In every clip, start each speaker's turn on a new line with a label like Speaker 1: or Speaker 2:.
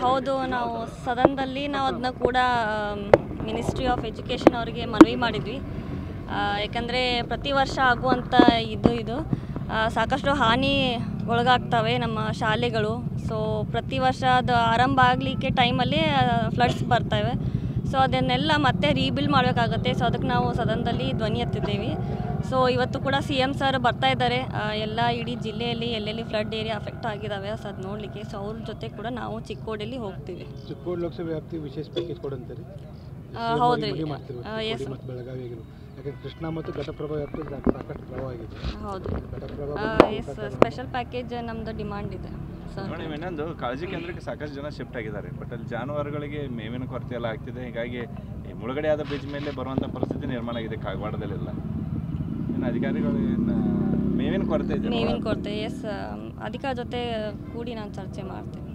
Speaker 1: ಹೌದು, ನಾವು ಸದನದಲ್ಲಿ ನಾವು ಅದನ್ನ ಕೂಡ ಮಿನಿಸ್ಟ್ರಿ ಆಫ್ ಎಜುಕೇಷನ್ ಅವರಿಗೆ ಮನವಿ ಮಾಡಿದ್ವಿ. ಯಾಕಂದರೆ ಪ್ರತಿ ವರ್ಷ ಆಗುವಂಥ ಇದು ಸಾಕಷ್ಟು ಹಾನಿ ಒಳಗಾಗ್ತವೆ ನಮ್ಮ ಶಾಲೆಗಳು. ಸೊ ಪ್ರತಿ ವರ್ಷ ಅದು ಆರಂಭ ಆಗಲಿಕ್ಕೆ ಟೈಮಲ್ಲಿ ಫ್ಲಡ್ಸ್ ಬರ್ತವೆ. ಸೊ ಅದನ್ನೆಲ್ಲ ಮತ್ತೆ ರೀಬಿಲ್ಡ್ ಮಾಡಬೇಕಾಗತ್ತೆ. ಸೊ ಅದಕ್ಕೆ ನಾವು ಸದನದಲ್ಲಿ ಧ್ವನಿ ಎತ್ತಿದ್ದೀವಿ. ಸೊ ಇವತ್ತು ಕೂಡ CM ಸರ್ ಬರ್ತಾ ಇದ್ದಾರೆ. ಎಲ್ಲ ಇಡೀ ಜಿಲ್ಲೆಯಲ್ಲಿ ಎಲ್ಲೆಲ್ಲಿ ಫ್ಲಡ್ ಏರಿಯಾ ಅಫೆಕ್ಟ್ ಆಗಿದ್ದಾವೆ ಸೊ ಅದು ನೋಡಲಿಕ್ಕೆ. ಸೊ ಅವ್ರ ಜೊತೆ ಕೂಡ ನಾವು ಚಿಕ್ಕೋಡಿಯಲ್ಲಿ ಹೋಗ್ತೀವಿ.
Speaker 2: ಚಿಕ್ಕೋಡಿ ಲೋಕಸಭೆ ವ್ಯಾಪ್ತಿ ವಿಶೇಷ ಪ್ಯಾಕೇಜ್ ಕೊಡಂತಾರೆ.
Speaker 1: ಹೌದು ರೀ,
Speaker 2: ಎಸ್. ಬೆಳಗಾವಿಯಾಗಿರು ಯಾಕಂದ್ರೆ ಕೃಷ್ಣಾ ಮತ್ತು ಘಟಪ್ರಭಾ ವ್ಯಾಪ್ತಿ ಸಾಕಷ್ಟು ಪ್ರಭಾವ ಆಗಿದೆ.
Speaker 1: ಹೌದು, ಎಸ್. ಸ್ಪೆಷಲ್ ಪ್ಯಾಕೇಜ್ ನಮ್ಮದು ಡಿಮಾಂಡ್ ಇದೆ ಸರ್.
Speaker 3: ನೋಡಿ, ಇನ್ನೊಂದು ಕಾಳಜಿ ಕೇಂದ್ರಕ್ಕೆ ಸಾಕಷ್ಟು ಜನ ಶಿಫ್ಟ್ ಆಗಿದ್ದಾರೆ. ಬಟ್ ಅಲ್ಲಿ ಜಾನುವಾರುಗಳಿಗೆ ಮೇವಿನ ಕೊರತೆ ಎಲ್ಲ ಆಗ್ತಿದೆ. ಹೀಗಾಗಿ ಮುಳುಗಡೆ ಆದ ಬ್ರಿಡ್ಜ್ ಮೇಲೆ ಬರುವಂಥ ಪರಿಸ್ಥಿತಿ ನಿರ್ಮಾಣ ಆಗಿದೆ ಕಾಗವಾಡದಲ್ಲೆಲ್ಲ. ಇನ್ನು ಅಧಿಕಾರಿಗಳು ಮೇವಿನ ಕೊರತೆ ಇದೆ.
Speaker 1: ಮೇವಿನ ಕೊರತೆ, ಎಸ್. ಅಧಿಕಾರ ಜೊತೆ ಕೂಡಿ ನಾನು ಚರ್ಚೆ ಮಾಡ್ತೇನೆ.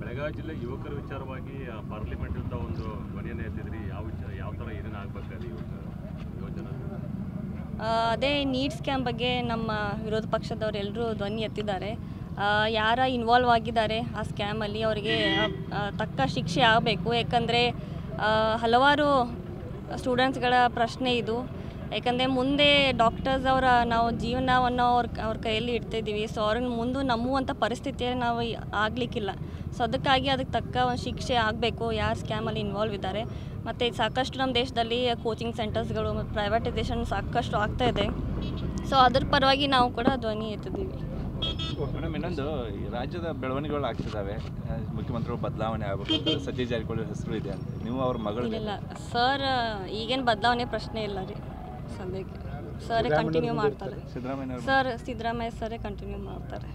Speaker 4: ಬೆಳಗಾವಿ ಜಿಲ್ಲೆ ಯುವಕರ ವಿಚಾರವಾಗಿ ಪಾರ್ಲಿಮೆಂಟ್ ಅಂತ ಒಂದು ಧ್ವನಿಯನ್ನು ಎತ್ತಿದ್ರಿ. ಯಾವ ಥರ ಏನೇನು ಆಗಬೇಕಾದ್ರೆ ಯೋಜನೆ?
Speaker 1: ಅದೇ ನೀಟ್ ಸ್ಕ್ಯಾಮ್ ಬಗ್ಗೆ ನಮ್ಮ ವಿರೋಧ ಪಕ್ಷದವರೆಲ್ಲರೂ ಧ್ವನಿ ಎತ್ತಿದ್ದಾರೆ. ಯಾರ ಇನ್ವಾಲ್ವ್ ಆಗಿದ್ದಾರೆ ಆ ಸ್ಕ್ಯಾಮಲ್ಲಿ ಅವರಿಗೆ ತಕ್ಕ ಶಿಕ್ಷೆ ಆಗಬೇಕು. ಯಾಕಂದರೆ ಹಲವಾರು ಸ್ಟೂಡೆಂಟ್ಸ್ಗಳ ಪ್ರಶ್ನೆ ಇದು. ಯಾಕಂದರೆ ಮುಂದೆ ಡಾಕ್ಟರ್ಸ್ ಅವರ ನಾವು ಜೀವನವನ್ನು ಅವ್ರ ಕೈಯಲ್ಲಿ ಇಡ್ತಾಯಿದ್ದೀವಿ. ಸೊ ಅವ್ರನ್ನ ಮುಂದೆ ನಂಬುವಂಥ ಪರಿಸ್ಥಿತಿಯಲ್ಲಿ ನಾವು ಆಗಲಿಕ್ಕಿಲ್ಲ. ಸೊ ಅದಕ್ಕಾಗಿ ಅದಕ್ಕೆ ತಕ್ಕ ಒಂದು ಶಿಕ್ಷೆ ಆಗಬೇಕು ಯಾರು ಸ್ಕ್ಯಾಮಲ್ಲಿ ಇನ್ವಾಲ್ವ್ ಇದ್ದಾರೆ. ಮತ್ತು ಸಾಕಷ್ಟು ನಮ್ಮ ದೇಶದಲ್ಲಿ ಕೋಚಿಂಗ್ ಸೆಂಟರ್ಸ್ಗಳು ಮತ್ತು ಪ್ರೈವೇಟೈಸೇಷನ್ ಸಾಕಷ್ಟು ಆಗ್ತಾಯಿದೆ. ಸೊ ಅದ್ರ ಪರವಾಗಿ ನಾವು ಕೂಡ ಧ್ವನಿ ಎತ್ತಿದ್ದೀವಿ.
Speaker 3: ಮೇಡಮ್, ಇನ್ನೊಂದು ರಾಜ್ಯದ ಬೆಳವಣಿಗೆಗಳು ಆಗ್ತಿದ್ದಾವೆ. ಮುಖ್ಯಮಂತ್ರಿಗಳು ಬದಲಾವಣೆ ಆಗಬೇಕು, ಸತೀಶ್ ಜಾರಕಿಹೊಳಿ ಹೆಸರು ಇದೆ ಅಂತ. ನೀವು ಅವ್ರ ಮಗಳು?
Speaker 1: ಇಲ್ಲ ಸರ್, ಈಗೇನು ಬದಲಾವಣೆ ಪ್ರಶ್ನೆ ಇಲ್ಲ ರೀ ಸದ್ಯಕ್ಕೆ. ಸರೇ ಕಂಟಿನ್ಯೂ ಮಾಡ್ತಾರೆ.
Speaker 3: ಸಿದ್ದರಾಮಯ್ಯ
Speaker 1: ಸಿದ್ದರಾಮಯ್ಯ ಸರೇ ಕಂಟಿನ್ಯೂ ಮಾಡ್ತಾರೆ.